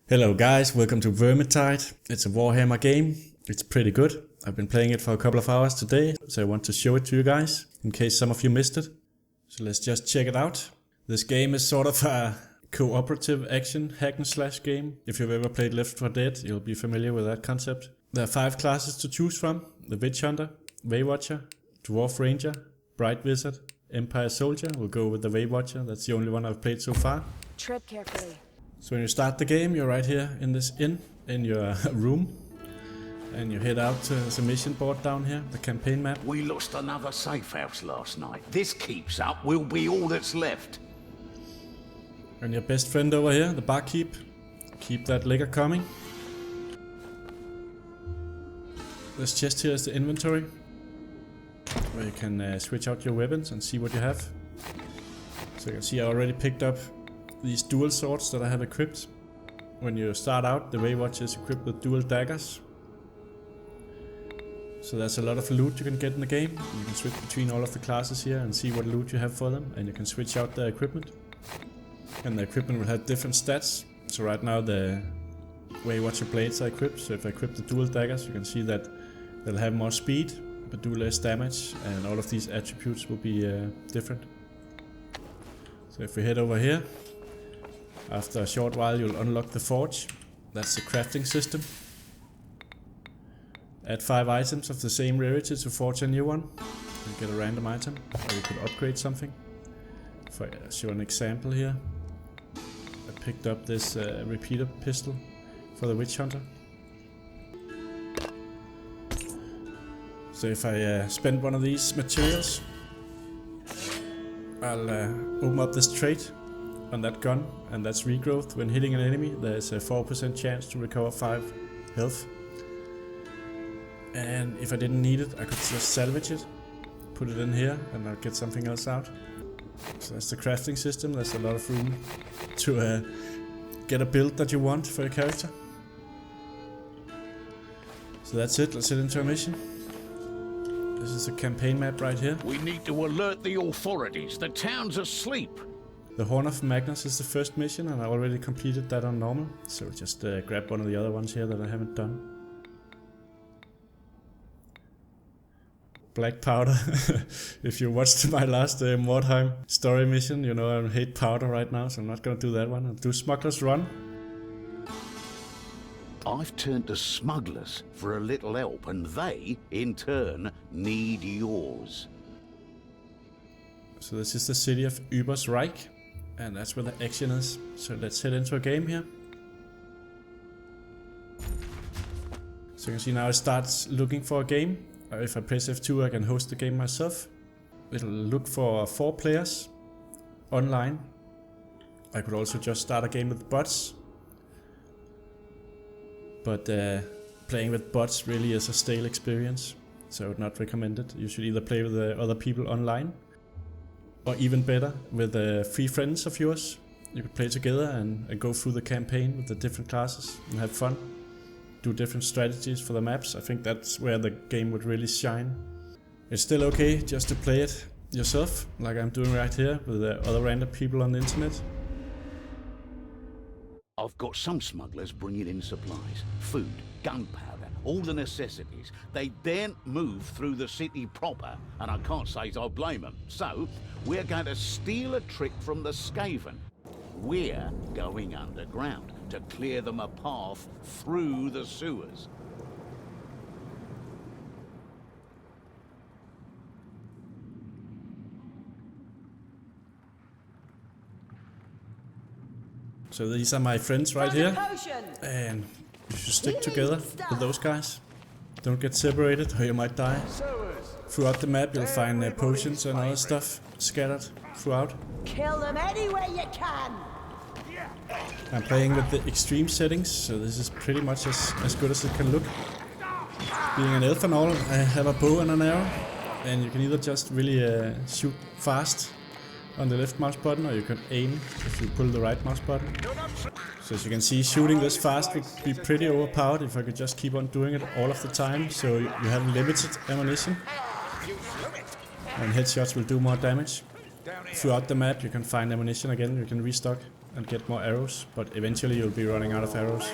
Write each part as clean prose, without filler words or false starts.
Hello guys, welcome to Vermintide. It's a Warhammer game. It's pretty good. I've been playing it for a couple of hours today, so I want to show it to you guys, in case some of you missed it. So let's just check it out. This game is sort of a cooperative action hack and slash game. If you've ever played Left 4 Dead, you'll be familiar with that concept. There are 5 classes to choose from: the Witch Hunter, Waywatcher, Dwarf Ranger, Bright Wizard, Empire Soldier. We'll go with the Waywatcher, that's the only one I've played so far. Tread carefully. So when you start the game, you're right here in this inn, in your room. And you head out to the mission board down here, the campaign map. We lost another safe house last night. This keeps up, we'll be all that's left. And your best friend over here, the barkeep. Keep that liquor coming. This chest here is the inventory, where you can switch out your weapons and see what you have. So you can see I already picked up these dual swords that I have equipped. When you start out, the Waywatcher is equipped with dual daggers. So there's a lot of loot you can get in the game. You can switch between all of the classes here and see what loot you have for them, and you can switch out their equipment. And the equipment will have different stats. So right now the Waywatcher blades are equipped, so if I equip the dual daggers, you can see that they'll have more speed but do less damage, and all of these attributes will be different. So if we head over here, after a short while you'll unlock the forge. That's the crafting system. Add 5 items of the same rarity to forge a new one. You get a random item, or you could upgrade something. If I show an example here, I picked up this repeater pistol for the Witch Hunter. So if I spend one of these materials, I'll open up this trait on that gun, and that's regrowth. When hitting an enemy, there's a 4% chance to recover 5 health. And if I didn't need it, I could just salvage it, put it in here, and I'll get something else out. So that's the crafting system. There's a lot of room to get a build that you want for your character. So that's it, let's head into a mission. This is a campaign map right here. We need to alert the authorities. The town's asleep. The Horn of Magnus is the first mission, and I already completed that on normal. So just grab one of the other ones here that I haven't done. Black powder. If you watched my last Mordheim story mission, you know I hate powder right now, so I'm not gonna do that one. I'll do Smuggler's Run. I've turned to smugglers for a little help, and they, in turn, need yours. So this is the city of Ubersreik, and that's where the action is. So let's head into a game here. So you can see now it starts looking for a game. If I press F2, I can host the game myself. It'll look for 4 players online. I could also just start a game with bots. But playing with bots really is a stale experience, so I would not recommend it. You should either play with other people online, or even better, with free friends of yours. You could play together and go through the campaign with the different classes and have fun. Do different strategies for the maps. I think that's where the game would really shine. It's still okay just to play it yourself, like I'm doing right here with other random people on the internet. I've got some smugglers bringing in supplies, food, gunpowder, all the necessities. They daren't move through the city proper, and I can't say I blame them. So, we're going to steal a trick from the Skaven. We're going underground to clear them a path through the sewers. So these are my friends right here, and you should stick together with those guys. Don't get separated or you might die. Throughout the map you'll find potions and other stuff scattered throughout. Kill them anywhere you can. I'm playing with the extreme settings, so this is pretty much as good as it can look. Being an elf and all, I have a bow and an arrow, and you can either just really shoot fast on the left mouse button, or you can aim if you pull the right mouse button. So as you can see, shooting this fast would be pretty overpowered if I could just keep on doing it all of the time, so you have limited ammunition, and headshots will do more damage. Throughout the map you can find ammunition again, you can restock and get more arrows, but eventually you'll be running out of arrows.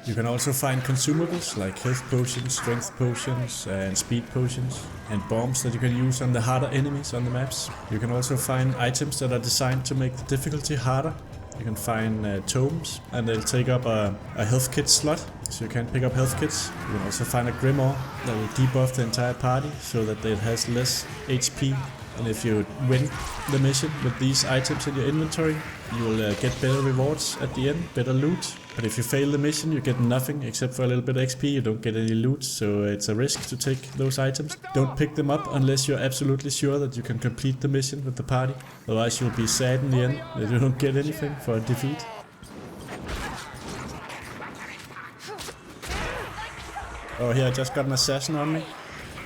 You can also find consumables like health potions, strength potions and speed potions, and bombs that you can use on the harder enemies on the maps. You can also find items that are designed to make the difficulty harder. You can find tomes, and they'll take up a health kit slot, so you can pick up health kits. You can also find a grimoire that will debuff the entire party so that it has less HP. And if you win the mission with these items in your inventory, you will get better rewards at the end, better loot. But if you fail the mission, you get nothing except for a little bit of XP, you don't get any loot, so it's a risk to take those items. Don't pick them up unless you're absolutely sure that you can complete the mission with the party. Otherwise you'll be sad in the end that you don't get anything for a defeat. Oh, here I just got an assassin on me,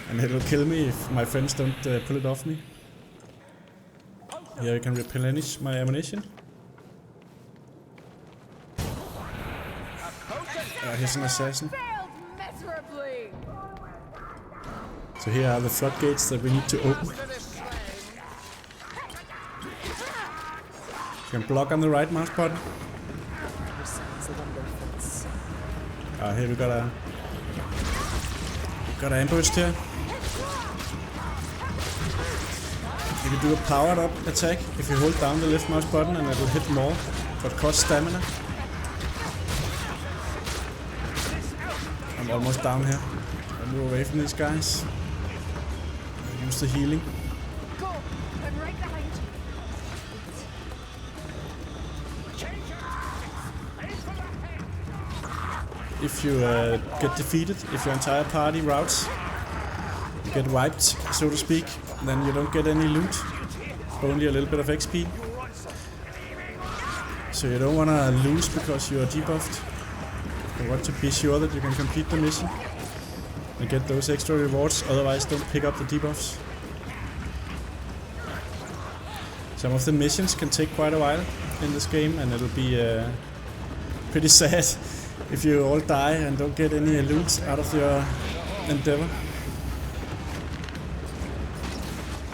and it'll kill me if my friends don't pull it off me. Here I can replenish my ammunition. Here's an assassin. So here are the floodgates that we need to open. You can block on the right mouse button. Here we got an ambushed here. You can do a powered up attack if you hold down the left mouse button, and it will hit more, but cost stamina. I'm almost down here. I'll move away from these guys. I'll use the healing. Go! I'm right behind you. If you get defeated, if your entire party routes, you get wiped, so to speak, then you don't get any loot, only a little bit of XP. So you don't want to lose because you are debuffed. You want to be sure that you can complete the mission and get those extra rewards, otherwise don't pick up the debuffs. Some of the missions can take quite a while in this game, and it'll be pretty sad if you all die and don't get any loot out of your endeavor.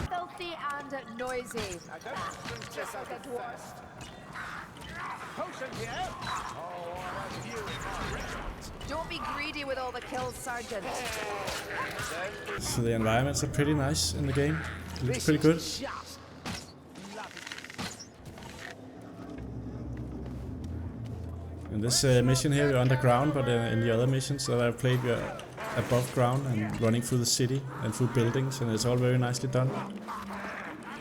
Filthy and noisy. Just like a dwarf. Don't be greedy with all the kills, Sergeant. So the environments are pretty nice in the game. It looks pretty good. In this mission here we're underground, but in the other missions that I've played we're above ground and running through the city and through buildings, and it's all very nicely done.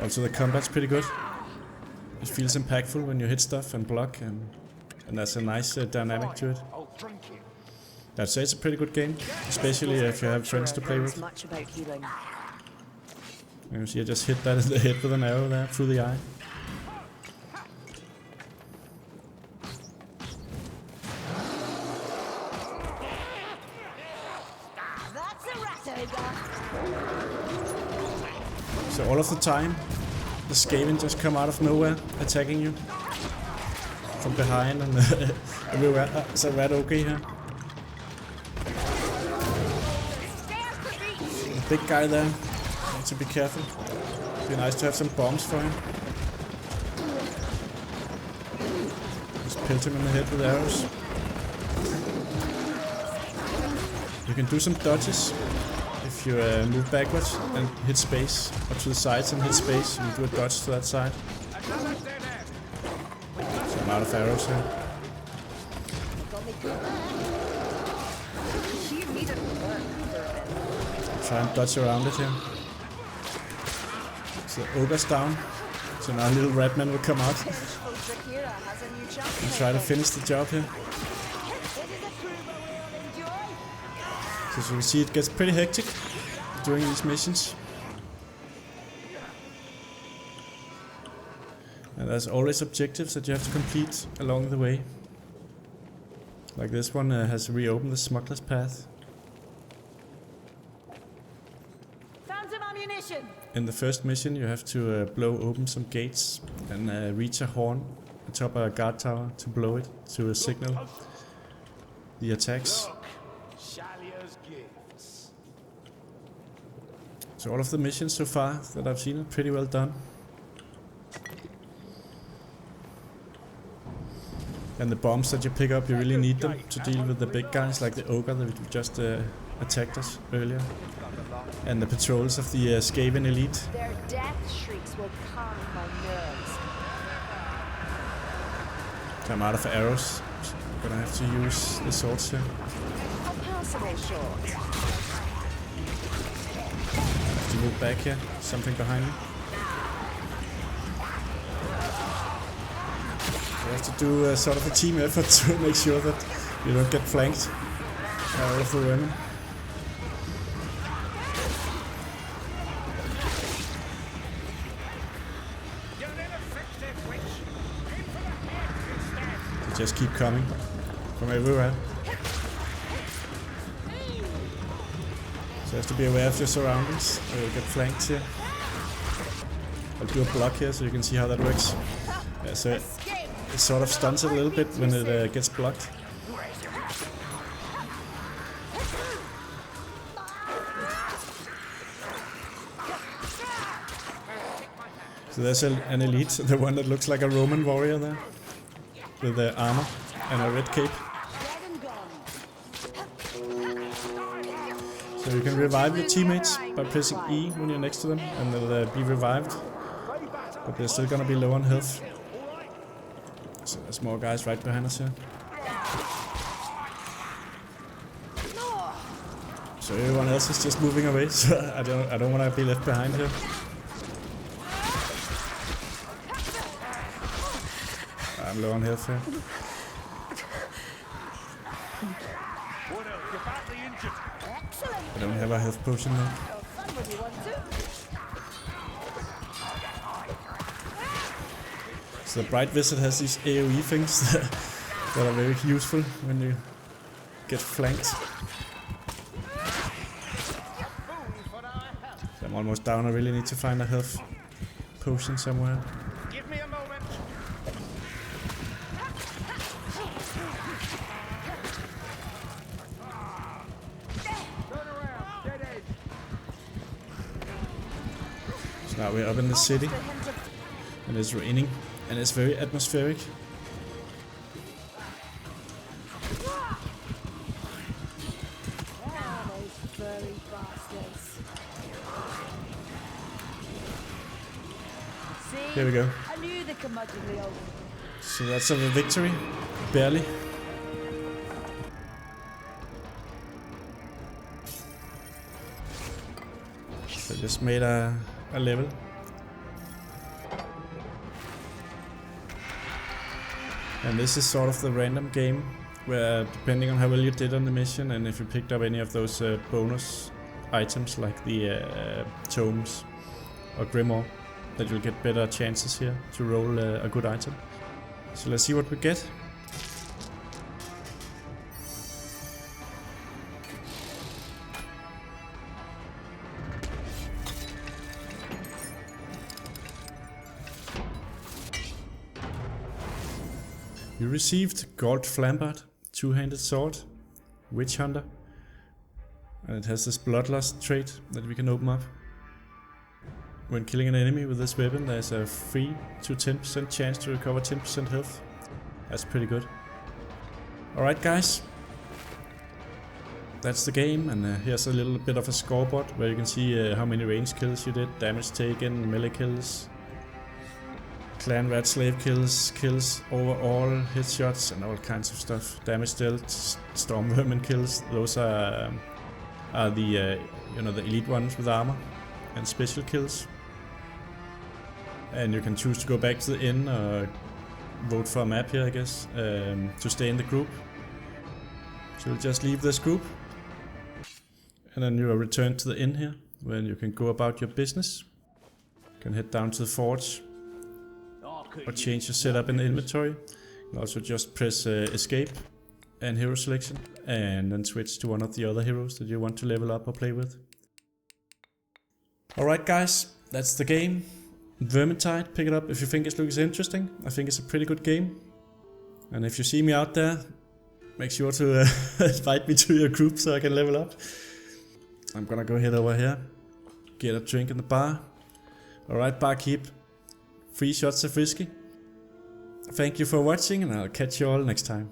Also the combat's pretty good. It feels impactful when you hit stuff and block, and there's a nice dynamic to it. I'd say it's a pretty good game, especially if you have friends to play with. You see I just hit that in the head with an arrow there, through the eye. So all of the time, the Skaven just come out of nowhere, attacking you from behind and everywhere. Is a rat okay here? The big guy there, you need to be careful. It'd be nice to have some bombs for him. Just pelt him in the head with arrows. You can do some dodges. If you move backwards and hit space, or to the sides and hit space, you do a dodge to that side. So I'm out of arrows here. Try and dodge around it here. So the ogre's down, so now little rat man will come out and try to finish the job here. So as you can see, it gets pretty hectic during these missions. And there's always objectives that you have to complete along the way. Like this one has reopened the smuggler's path. Found some ammunition. In the first mission you have to blow open some gates and reach a horn atop a guard tower to blow it to signal the attacks. So all of the missions so far that I've seen are pretty well done. And the bombs that you pick up, you really need them to deal with the big guys like the ogre that just attacked us earlier. And the patrols of the Skaven elite. Their death shrieks will calm my nerves. I'm out of arrows. So I'm gonna have to use the swords here. A personal short. I have to move back here. Something behind me. You have to do sort of a team effort to make sure that you don't get flanked by all of the women. They just keep coming from everywhere. So you have to be aware of your surroundings or you'll get flanked here. I'll do a block here so you can see how that works. Yeah, so it sort of stuns it a little bit when it gets blocked. So there's an elite, the one that looks like a Roman warrior there, with the armor and a red cape. So you can revive your teammates by pressing E when you're next to them, and they'll be revived. But they're still gonna be low on health. So there's more guys right behind us here. So everyone else is just moving away, so I don't wanna be left behind here. I'm low on health here. I don't have a health potion though. So the Bright Wizard has these AoE things that are very useful when you get flanked. So I'm almost down, I really need to find a health potion somewhere. Give me a moment. So now we're up in the city, and it's raining, and it's very atmospheric. Here we go. I knew the curmudgeonly old. So that's a victory, barely. So just made a level. And this is sort of the random game where, depending on how well you did on the mission and if you picked up any of those bonus items like the tomes or grimoire, that you'll get better chances here to roll a good item. So let's see what we get. You received Gold Flambard, two-handed sword, Witch Hunter, and it has this Bloodlust trait that we can open up. When killing an enemy with this weapon, there's a 3 to 10% chance to recover 10% health. That's pretty good. Alright guys, that's the game, and here's a little bit of a scoreboard where you can see how many range kills you did, damage taken, melee kills, clan rat slave kills, kills overall, headshots and all kinds of stuff. Damage dealt, storm vermin kills, those are the the elite ones with armor, and special kills. And you can choose to go back to the inn or vote for a map here, I guess, to stay in the group. So you'll just leave this group, and then you are returned to the inn here, where you can go about your business. You can head down to the forge, or change your setup in the inventory. You can also just press escape and hero selection, and then switch to one of the other heroes that you want to level up or play with. Alright guys, that's the game. Vermintide, pick it up if you think it looks interesting. I think it's a pretty good game. And if you see me out there, make sure to invite me to your group so I can level up. I'm gonna go head over here, get a drink in the bar. Alright barkeep, 3 shots of whiskey. Thank you for watching, and I'll catch you all next time.